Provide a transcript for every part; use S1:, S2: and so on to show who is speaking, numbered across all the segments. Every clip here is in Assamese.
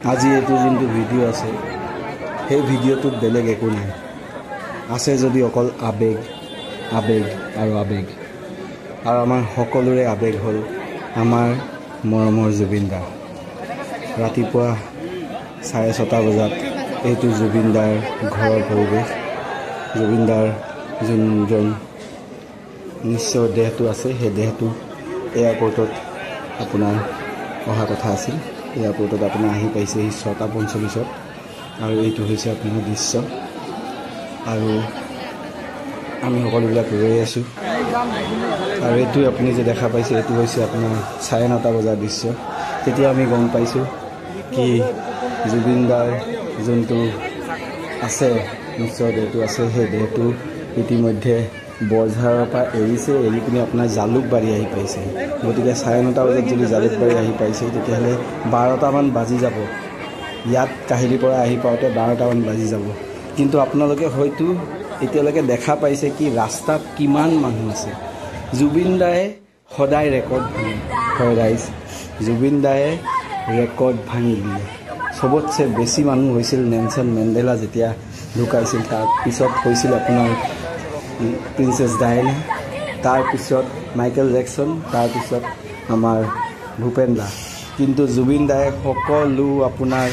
S1: আজি এইটো যোনটো ভিডিঅ' আছে সেই ভিডিঅ'টোত বেলেগ একো নাই আছে যদি অকল আবেগ আবেগ আৰু আবেগ আৰু আমাৰ সকলোৰে আবেগ হ'ল আমাৰ মৰমৰ জুবিন দা ৰাতিপুৱা 6:30 বজাত এইটো জুবিন দাৰ ঘৰৰ পৰিৱেশ জুবিন দাৰ যোনজন নিশ্চয় দেহটো আছে সেই দেহটো এয়াৰপৰ্টত আপোনাৰ অহা কথা আছিল এয়াৰপৰ্টত আপোনাৰ আহি পাইছে 6:45 আৰু এইটো হৈছে আপোনাৰ দৃশ্য আৰু আমি সকলোবিলাক ৰৈ আছোঁ আৰু এইটো আপুনি যে দেখা পাইছে এইটো হৈছে আপোনাৰ 9:30 বজাৰ দৃশ্য তেতিয়া আমি গম পাইছোঁ কি জুবিন দাৰ যোনটো আছে নিশ্চয় দেহটো আছে সেই দেহটো ইতিমধ্যে বৰঝাৰৰ পৰা এৰিছে এৰি পিনি আপোনাৰ জালুকবাৰী আহি পাইছে গতিকে 9:30 বজাত যদি জালুকবাৰী আহি পাইছে তেতিয়াহ'লে 12টামান বাজি যাব ইয়াত কাহিলীৰ পৰা আহি পাওঁতে 12টামান বাজি যাব কিন্তু আপোনালোকে হয়তো এতিয়ালৈকে দেখা পাইছে কি ৰাস্তাত কিমান মানুহ আছে জুবিন দায়ে সদায় ৰেকৰ্ড ভাঙে হয় ৰাইজ জুবিন দায়ে ৰেকৰ্ড ভাঙি দিলে সবতছে বেছি মানুহ হৈছিল নেলছন মেণ্ডেলা যেতিয়া ঢুকাইছিল তাৰপিছত হৈছিল আপোনাৰ প্ৰিন্সেছ ডায়েনা তাৰপিছত মাইকেল জেকসন তাৰপিছত আমাৰ ভূপেন দা কিন্তু জুবিন দায়ে সকলো আপোনাৰ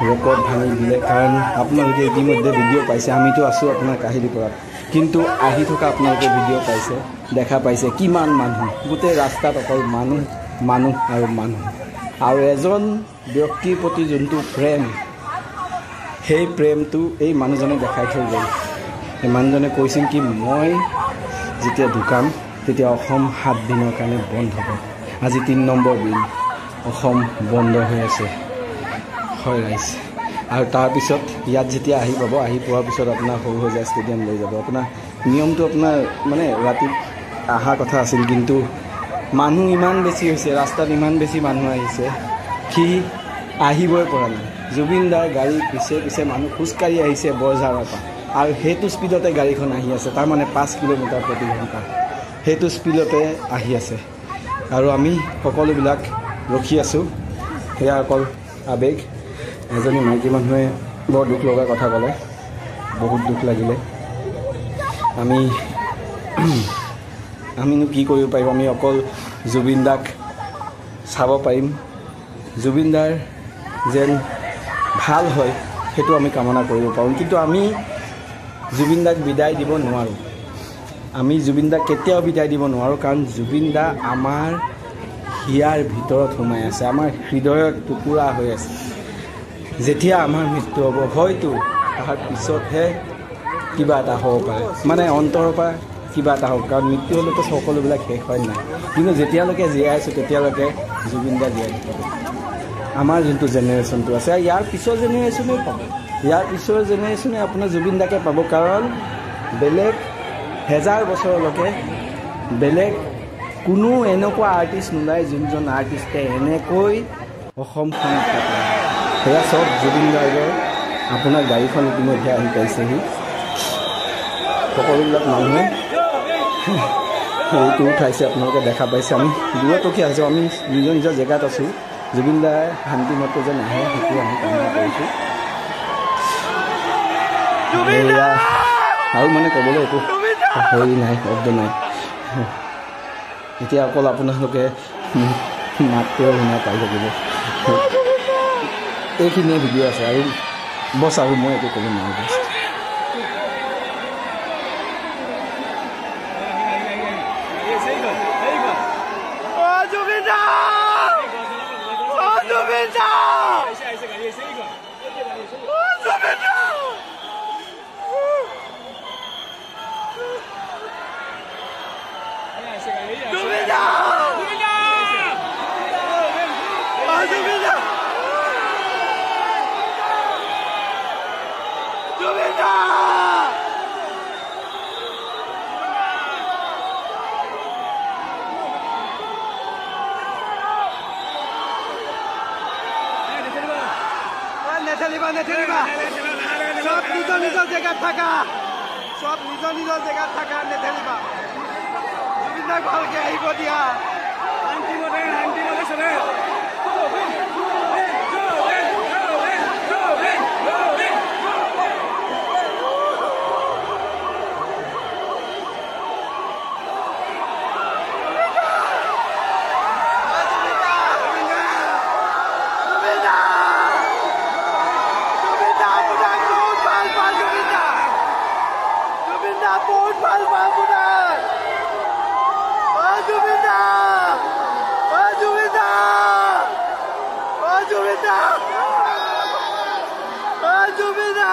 S1: ৰেকৰ্ড ভাঙি দিলে কাৰণ আপোনালোকে ইতিমধ্যে ভিডিঅ' পাইছে আমিতো আছোঁ আপোনাৰ কাহিলীৰ পৰা কিন্তু আহি থকা আপোনালোকে ভিডিঅ' পাইছে দেখা পাইছে কিমান মানুহ গোটেই ৰাস্তাত অকল মানুহ মানুহ আৰু মানুহ আৰু এজন ব্যক্তিৰ প্ৰতি যোনটো প্ৰেম সেই প্ৰেমটো এই মানুহজনে দেখাই থৈ গ'ল এই মানুহজনে কৈছিল কি মই যেতিয়া ঢুকাম তেতিয়া অসম 7 দিনৰ কাৰণে বন্ধ হ'ব আজি 3 নম্বৰ দিন অসম বন্ধ হৈ আছে হয় ৰাইজ আৰু তাৰপিছত ইয়াত যেতিয়া আহি পাব আহি পোৱাৰ পিছত আপোনাৰ সৰু সজা ষ্টেডিয়াম লৈ যাব আপোনাৰ নিয়মটো আপোনাৰ মানে ৰাতি অহা কথা আছিল কিন্তু মানুহ ইমান বেছি হৈছে ৰাস্তাত ইমান বেছি মানুহ আহিছে কি আহিবই পৰা নাই জুবিন দাৰ গাড়ী পিছে পিছে মানুহ খোজকাঢ়ি আহিছে বৰঝাৰৰ পৰা আৰু সেইটো স্পীডতে গাড়ীখন আহি আছে তাৰমানে 5 কিলোমিটাৰ প্ৰতি ঘণ্টা সেইটো স্পীডতে আহি আছে আৰু আমি সকলোবিলাক ৰখি আছোঁ সেয়া অকল আবেগ এজনী মাইকী মানুহে বৰ দুখ লগা কথা ক'লে বহুত দুখ লাগিলে আমিনো কি কৰিব পাৰিম আমি অকল জুবিন দাক চাব পাৰিম জুবিন দাৰ যেন ভাল হয় সেইটো আমি কামনা কৰিব পাৰোঁ কিন্তু আমি জুবিন দাক বিদায় দিব নোৱাৰোঁ আমি জুবিন দাক কেতিয়াও বিদায় দিব নোৱাৰোঁ কাৰণ জুবিন দা আমাৰ হিয়াৰ ভিতৰত সোমাই আছে আমাৰ হৃদয়ত টুকুৰা হৈ আছে যেতিয়া আমাৰ মৃত্যু হ'ব হয়তো তাৰ পিছতহে কিবা এটা হ'ব পাৰে মানে অন্তৰৰ পৰা কিবা এটা হ'ব কাৰণ মৃত্যু হ'লেতো সকলোবিলাক শেষ হয় নাই কিন্তু যেতিয়ালৈকে জীয়াই আছোঁ তেতিয়ালৈকে জুবিন দা জীয়াই থাকিব আমাৰ যোনটো জেনেৰেশ্যনটো আছে ইয়াৰ পিছৰ জেনেৰেশ্যনেও পাব ইয়াৰ পিছৰ জেনেৰেশ্যনে আপোনাৰ জুবিন দাকে পাব কাৰণ বেলেগ 1000 বছৰলৈকে বেলেগ কোনো এনেকুৱা আৰ্টিষ্ট নোলায় যোনজন আৰ্টিষ্টে এনেকৈ অসমখন সেয়া চব জুবিন গাৰ্গৰ আপোনাৰ গাড়ীখন ইতিমধ্যে আহি পাইছেহি সকলোবিলাক মানুহে এইটো উঠাইছে আপোনালোকে দেখা পাইছে আমি দূৰত ৰখি আছোঁ আমি নিজৰ নিজৰ জেগাত আছোঁ জুবিন দাৰ শান্তিমতে যেন আহে সেইটো আমি কামনা কৰিছোঁ আৰু মানে ক'বলৈ একো হেৰি নাই শব্দ নাই এতিয়া অকল আপোনালোকে মাতটোৱে শুনা পাই থাকিব এইখিনিয়ে ভিডিঅ' আছে আৰু বছ আৰু মই একো ক'ব নোৱাৰোঁ বছ
S2: সব নিজৰ নিজৰ জেগাত থাকা সব নিজৰ নিজৰ জেগাত থাকা নেথেলিবা জুবিন দাক ভালকে আহিব দিয়া শান্তিমতে চলে জুবিন দা জুবিন দা